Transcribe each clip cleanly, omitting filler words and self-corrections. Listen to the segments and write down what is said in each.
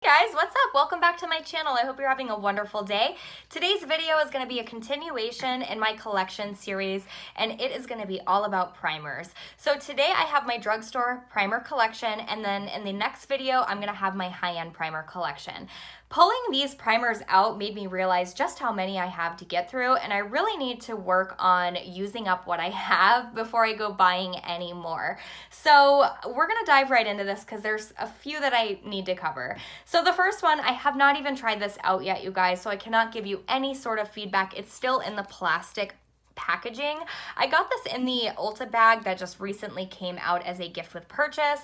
Guys, what's up? Welcome back to my channel. I hope you're having a wonderful day. Today's video is going to be a continuation in my collection series, and it is going to be all about primers. So today I have my drugstore primer collection, and then in the next video I'm going to have my high-end primer collection. Pulling these primers out made me realize just how many I have to get through, and I really need to work on using up what I have before I go buying any more. So we're going to dive right into this because there's a few that I need to cover. So the first one, I have not even tried this out yet, you guys, so I cannot give you any sort of feedback. It's still in the plastic packaging. I got this in the Ulta bag that just recently came out as a gift with purchase.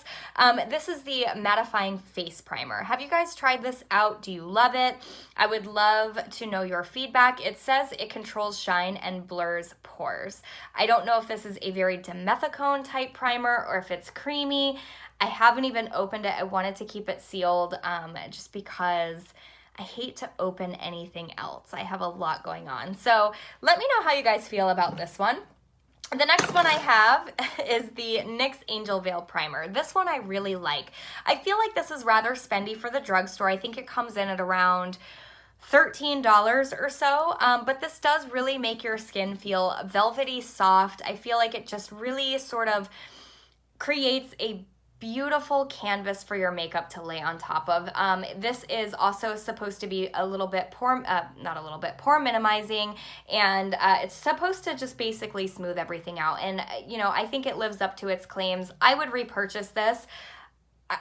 This is the mattifying face primer. Have you guys tried this out? Do you love it? I would love to know your feedback. It says it controls shine and blurs pores. I don't know if this is a very dimethicone type primer or if it's creamy. I haven't even opened it. I wanted to keep it sealed just because I hate to open anything else. I have a lot going on. So let me know how you guys feel about this one. The next one I have is the NYX Angel Veil Primer. This one I really like. I feel like this is rather spendy for the drugstore. I think it comes in at around $13 or so, but this does really make your skin feel velvety soft. I feel like it just really sort of creates a beautiful canvas for your makeup to lay on top of. This is also supposed to be a little bit pore minimizing, and it's supposed to just basically smooth everything out. And you know, I think it lives up to its claims. I would repurchase this.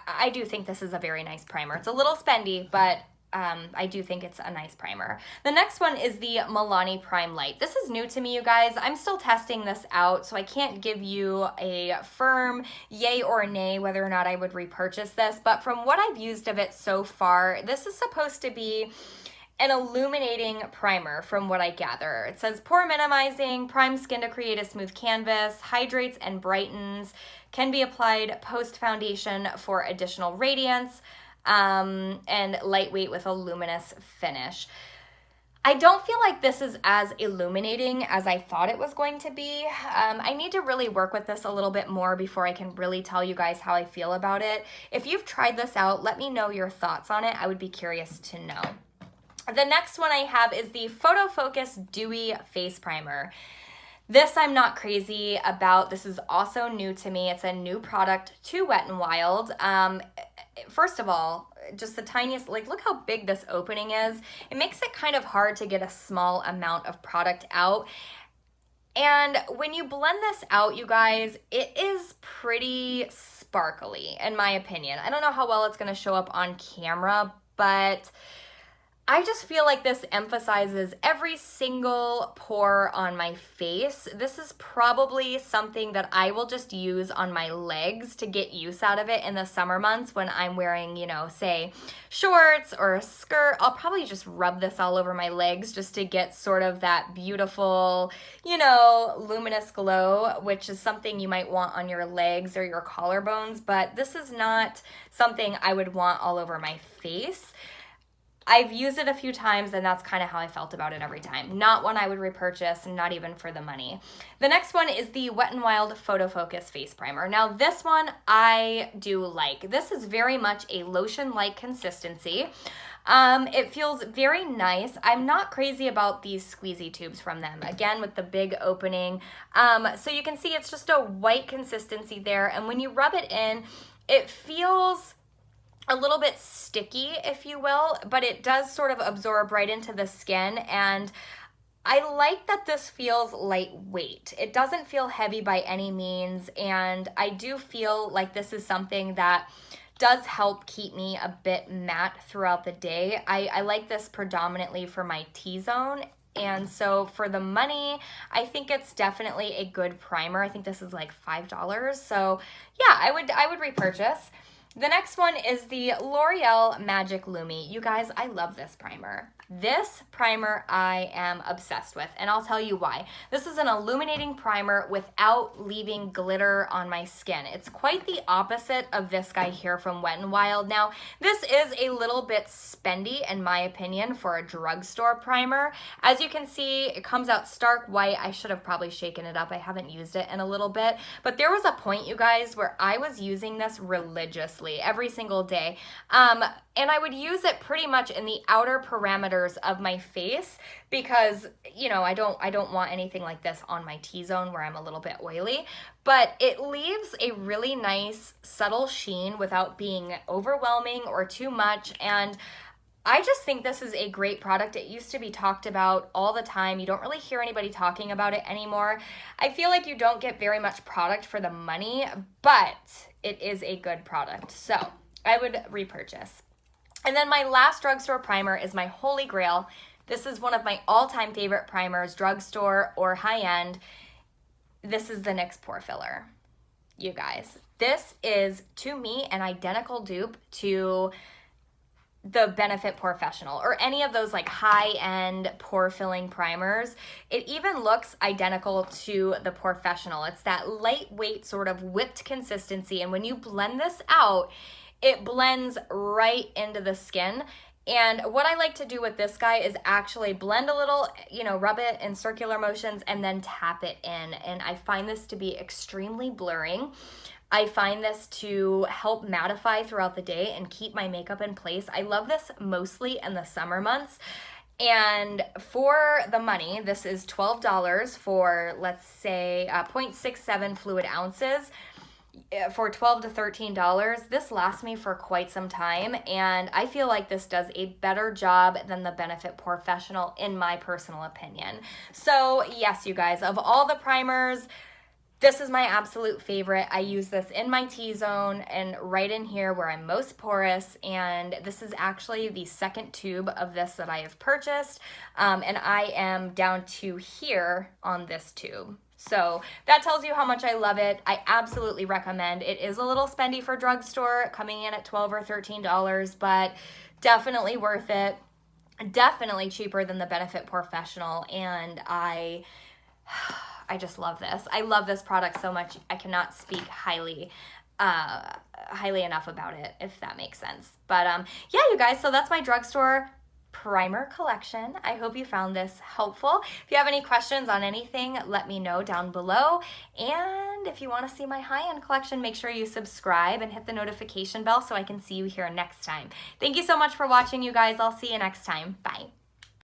I do think this is a very nice primer. It's a little spendy, but I do think it's a nice primer. The next one is the Milani Prime Light. This is new to me, you guys. I'm still testing this out, so I can't give you a firm yay or nay whether or not I would repurchase this, but from what I've used of it so far, this is supposed to be an illuminating primer from what I gather. It says pore minimizing, primes skin to create a smooth canvas, hydrates and brightens, can be applied post foundation for additional radiance, and lightweight with a luminous finish. I don't feel like this is as illuminating as I thought it was going to be. I need to really work with this a little bit more before I can really tell you guys how I feel about it. If you've tried this out, let me know your thoughts on it. I would be curious to know. The next one I have is the Photo Focus Dewy Face Primer. This I'm not crazy about. This is also new to me. It's a new product to Wet n Wild. First of all, just the tiniest, like look how big this opening is. It makes it kind of hard to get a small amount of product out. And when you blend this out, you guys, it is pretty sparkly in my opinion. I don't know how well it's going to show up on camera, but I just feel like this emphasizes every single pore on my face. This is probably something that I will just use on my legs to get use out of it in the summer months when I'm wearing, you know, say shorts or a skirt. I'll probably just rub this all over my legs just to get sort of that beautiful, you know, luminous glow, which is something you might want on your legs or your collarbones, but this is not something I would want all over my face. I've used it a few times, and that's kind of how I felt about it every time. Not one I would repurchase, not even for the money. The next one is the Wet n Wild Photo Focus Face Primer. Now, this one I do like. This is very much a lotion-like consistency. It feels very nice. I'm not crazy about these squeezy tubes from them. Again, with the big opening. So you can see it's just a white consistency there, and when you rub it in, it feels a little bit sticky, if you will, but it does sort of absorb right into the skin, and I like that this feels lightweight. It doesn't feel heavy by any means, and I do feel like this is something that does help keep me a bit matte throughout the day. I like this predominantly for my T-zone, and so for the money, I think it's definitely a good primer. I think this is like $5, so yeah, I would repurchase. The next one is the L'Oreal Magic Lumi. You guys, I love this primer. This primer I am obsessed with, and I'll tell you why. This is an illuminating primer without leaving glitter on my skin. It's quite the opposite of this guy here from Wet n Wild. Now, this is a little bit spendy, in my opinion, for a drugstore primer. As you can see, it comes out stark white. I should have probably shaken it up. I haven't used it in a little bit, but there was a point, you guys, where I was using this religiously. religiously every single day. And I would use it pretty much in the outer parameters of my face because, you know, I don't want anything like this on my T-zone where I'm a little bit oily, but it leaves a really nice subtle sheen without being overwhelming or too much. And I just think this is a great product. It used to be talked about all the time. You don't really hear anybody talking about it anymore. I feel like you don't get very much product for the money, but it is a good product. So I would repurchase. And then my last drugstore primer is my holy grail. This is one of my all-time favorite primers, drugstore or high-end. This is the NYX Pore Filler. You guys, this is, to me, an identical dupe to the Benefit Professional or any of those like high-end pore filling primers. It even looks identical to the Professional. It's that lightweight sort of whipped consistency, and when you blend this out, it blends right into the skin. And what I like to do with this guy is actually blend a little, you know, rub it in circular motions and then tap it in. And I find this to be extremely blurring. I find this to help mattify throughout the day and keep my makeup in place. I love this mostly in the summer months. And for the money, this is $12 for, let's say, 0.67 fluid ounces. For $12 to $13, this lasts me for quite some time, and I feel like this does a better job than the Benefit Professional in my personal opinion. So yes, you guys, of all the primers, this is my absolute favorite. I use this in my T-zone and right in here where I'm most porous, and this is actually the second tube of this that I have purchased, and I am down to here on this tube. So that tells you how much I love it. I absolutely recommend. It is a little spendy for drugstore, coming in at $12 or $13, but definitely worth it. Definitely cheaper than the Benefit Professional, and I just love this. I love this product so much. I cannot speak highly enough about it, if that makes sense. But yeah, you guys, so that's my drugstore primer collection. I hope you found this helpful. If you have any questions on anything, let me know down below. And if you want to see my high-end collection, make sure you subscribe and hit the notification bell so I can see you here next time. Thank you so much for watching, you guys. I'll see you next time. Bye.